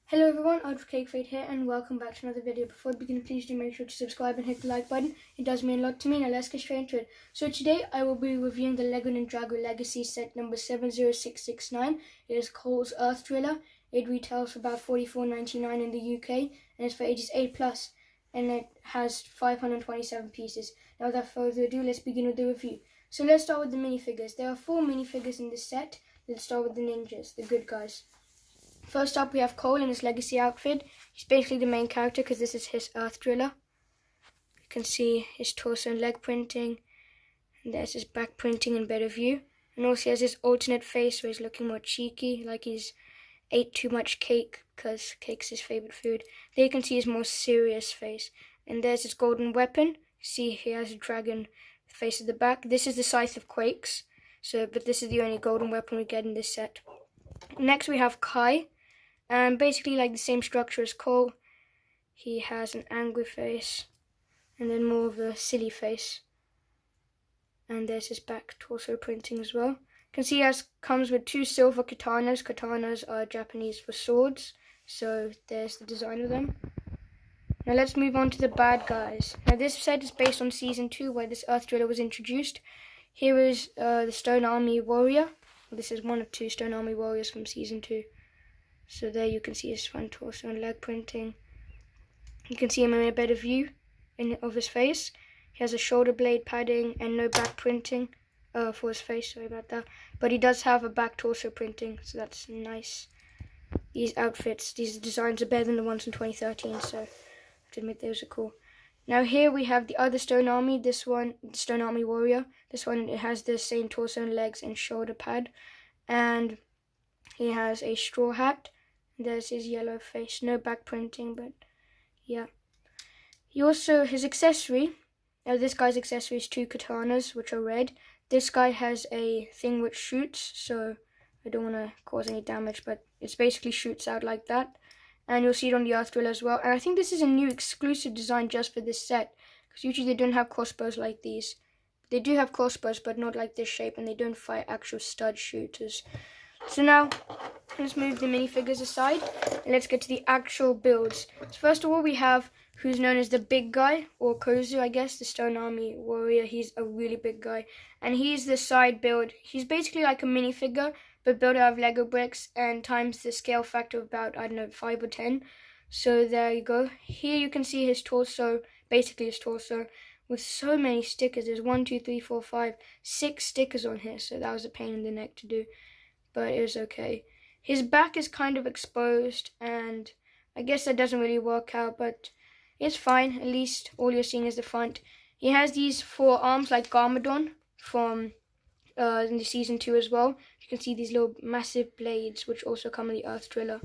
Hello everyone, Ultra Cake Fate here and welcome back to another video. Before we begin, please do make sure to subscribe and hit the like button. It does mean a lot to me. Now let's get straight into it. So today I will be reviewing the LEGO Ninjago Legacy set number 70669. It is Cole's Earth Driller. It retails for about $44.99 in the UK and it's for ages 8+, and it has 527 pieces. Now without further ado, let's begin with the review. So let's start with the minifigures. There are 4 minifigures in this set. Let's start with the ninjas, the good guys. First up, we have Cole in his Legacy outfit. He's basically the main character because this is his Earth Driller. You can see his torso and leg printing. And there's his back printing in better view. And also he has his alternate face where he's looking more cheeky, like he's ate too much cake because cake's his favorite food. There you can see his more serious face. And there's his golden weapon. See, he has a dragon face at the back. This is the Scythe of Quakes. But this is the only golden weapon we get in this set. Next we have Kai. And basically like the same structure as Cole. He has an angry face and then more of a silly face. And there's his back torso printing as well. You can see he comes with 2 silver katanas. Katanas are Japanese for swords. So there's the design of them. Now let's move on to the bad guys. Now this set is based on Season 2 where this Earth Driller was introduced. Here is the Stone Army Warrior. This is one of 2 Stone Army Warriors from Season 2. So there you can see his front torso and leg printing. You can see him in a better view of his face. He has a shoulder blade padding and no back printing for his face, sorry about that. But he does have a back torso printing, so that's nice. These outfits, these designs are better than the ones from 2013, so I have to admit those are cool. Now here we have the other Stone Army, this one, the Stone Army Warrior. This one, it has the same torso and legs and shoulder pad. And he has a straw hat. There's his yellow face. No back printing, but yeah. He also, his accessory, now this guy's accessory is 2 katanas, which are red. This guy has a thing which shoots, so I don't want to cause any damage, but it basically shoots out like that. And you'll see it on the Earth Driller as well. And I think this is a new exclusive design just for this set, because usually they don't have crossbows like these. They do have crossbows, but not like this shape, and they don't fire actual stud shooters. So now, let's move the minifigures aside, and let's get to the actual builds. So first of all, we have who's known as the big guy, or Kozu, I guess, the Stone Army Warrior. He's a really big guy, and he's the side build. He's basically like a minifigure, but built out of Lego bricks, and times the scale factor of about, I don't know, 5 or 10. So there you go. Here you can see his torso, basically his torso, with so many stickers. There's 1, 2, 3, 4, 5, 6 stickers on here, so that was a pain in the neck to do. But it was okay. His back is kind of exposed, and I guess that doesn't really work out, but it's fine. At least all you're seeing is the front. He has these 4 arms like Garmadon from in the Season 2 as well. You can see these little massive blades, which also come in the Earth Driller.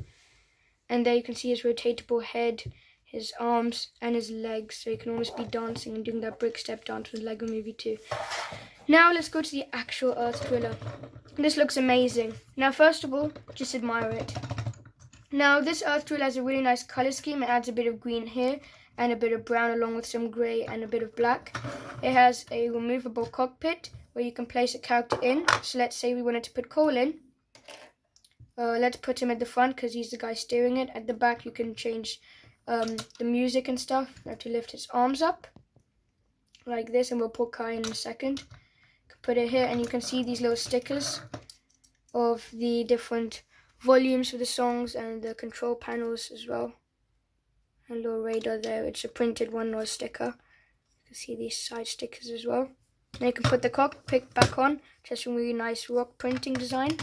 And there you can see his rotatable head, his arms, and his legs. So he can almost be dancing and doing that brick step dance with Lego Movie 2. Now let's go to the actual Earth Driller. This looks amazing. Now first of all, just admire it. Now this Earth Driller has a really nice color scheme. It adds a bit of green here and a bit of brown along with some grey and a bit of black. It has a removable cockpit where you can place a character in. So let's say we wanted to put Cole in. Let's put him at the front because he's the guy steering it. At the back you can change the music and stuff. You have to lift his arms up like this, and we'll put Kai in a second. Put it here, and you can see these little stickers of the different volumes for the songs and the control panels as well. And a little radar there. It's a printed one, not a sticker. You can see these side stickers as well. Now you can put the cockpit back on. Just a really nice rock printing design.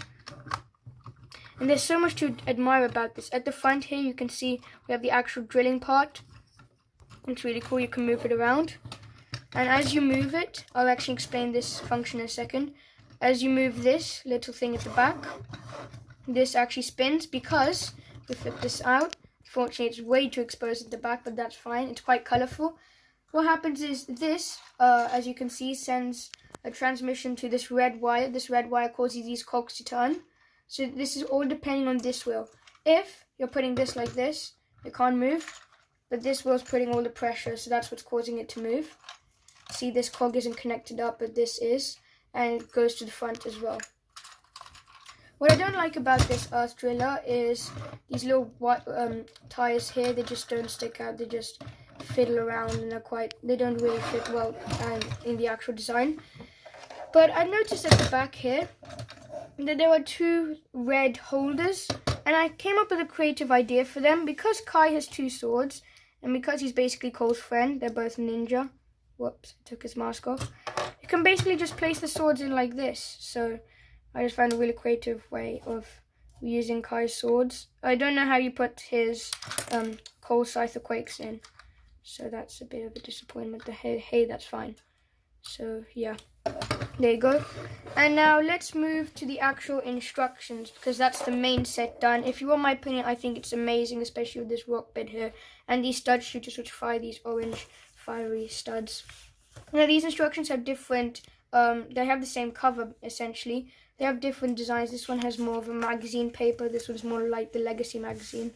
And there's so much to admire about this. At the front here, you can see we have the actual drilling part. It's really cool. You can move it around. And as you move it, I'll actually explain this function in a second. As you move this little thing at the back, this actually spins because we flip this out. Unfortunately, it's way too exposed at the back, but that's fine. It's quite colorful. What happens is this, as you can see, sends a transmission to this red wire. This red wire causes these cogs to turn. So this is all depending on this wheel. If you're putting this like this, it can't move, but this wheel's putting all the pressure, so that's what's causing it to move. See, this cog isn't connected up, but this is, and it goes to the front as well. What I don't like about this Earth Driller is these little white tires here. They just don't stick out. They just fiddle around and they don't really fit well in the actual design. But I noticed at the back here that there were 2 red holders, and I came up with a creative idea for them. Because Kai has 2 swords, and because he's basically Cole's friend, they're both ninja. Whoops, I took his mask off. You can basically just place the swords in like this. So I just found a really creative way of using Kai's swords. I don't know how you put his Cole Scyther Quakes in, so that's a bit of a disappointment. Hey, that's fine. So yeah, there you go. And now let's move to the actual instructions, because that's the main set done. If you want my opinion, I think it's amazing, especially with this rock bit here and these stud shooters which fire these orange fiery studs. Now these instructions have different, they have the same cover essentially. They have different designs. This one has more of a magazine paper. This one's more like the Legacy magazine.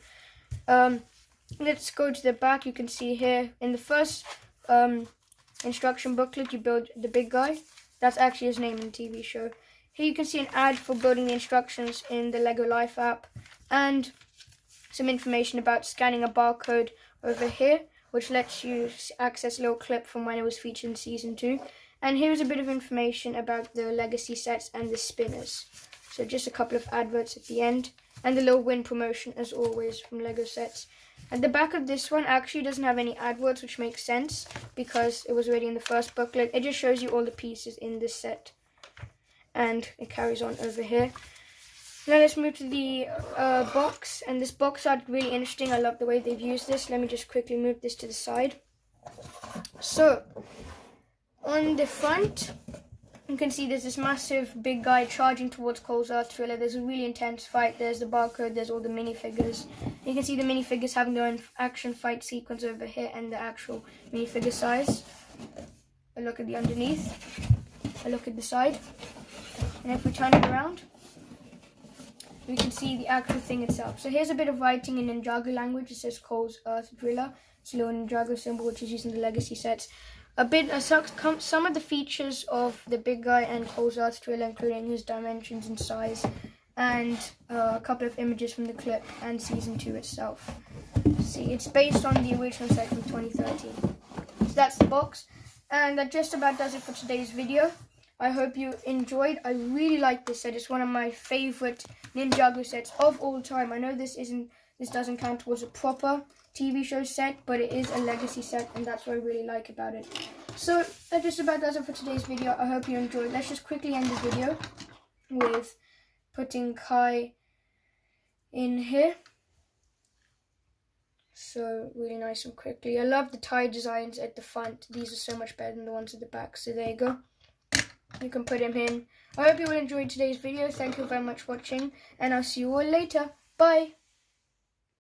Let's go to the back. You can see here in the first instruction booklet, you build the big guy. That's actually his name in the TV show. Here you can see an ad for building the instructions in the Lego Life app, and some information about scanning a barcode over here, which lets you access a little clip from when it was featured in Season 2. And here's a bit of information about the Legacy sets and the spinners. So just a couple of adverts at the end, and the little win promotion as always from Lego sets. At the back of this one actually doesn't have any adverts, which makes sense because it was already in the first booklet. It just shows you all the pieces in this set, and it carries on over here. Now let's move to the box, and this box art really interesting. I love the way they've used this. Let me just quickly move this to the side. So on the front, you can see there's this massive big guy charging towards Cole's Earth Driller. There's a really intense fight. There's the barcode, there's all the minifigures. You can see the minifigures having their own action fight sequence over here, and the actual minifigure size. A look at the underneath, a look at the side, and if we turn it around, we can see the actual thing itself. So here's a bit of writing in Ninjago language. It says Cole's Earth Driller. It's a little Ninjago symbol which is used in the Legacy sets. Some of the features of the big guy and Cole's Earth Driller, including his dimensions and size, and a couple of images from the clip and Season 2 itself. See, it's based on the original set from 2013. So that's the box, and that just about does it for today's video. I hope you enjoyed. I really like this set. It's one of my favorite Ninjago sets of all time. I know this doesn't count towards a proper TV show set, but it is a Legacy set, and that's what I really like about it. So that just about does it for today's video. I hope you enjoyed. Let's just quickly end the video with putting Kai in here. So really nice and quickly. I love the tie designs at the front. These are so much better than the ones at the back. So there you go. You can put him in. I hope you all enjoyed today's video. Thank you very much for watching, and I'll see you all later. Bye.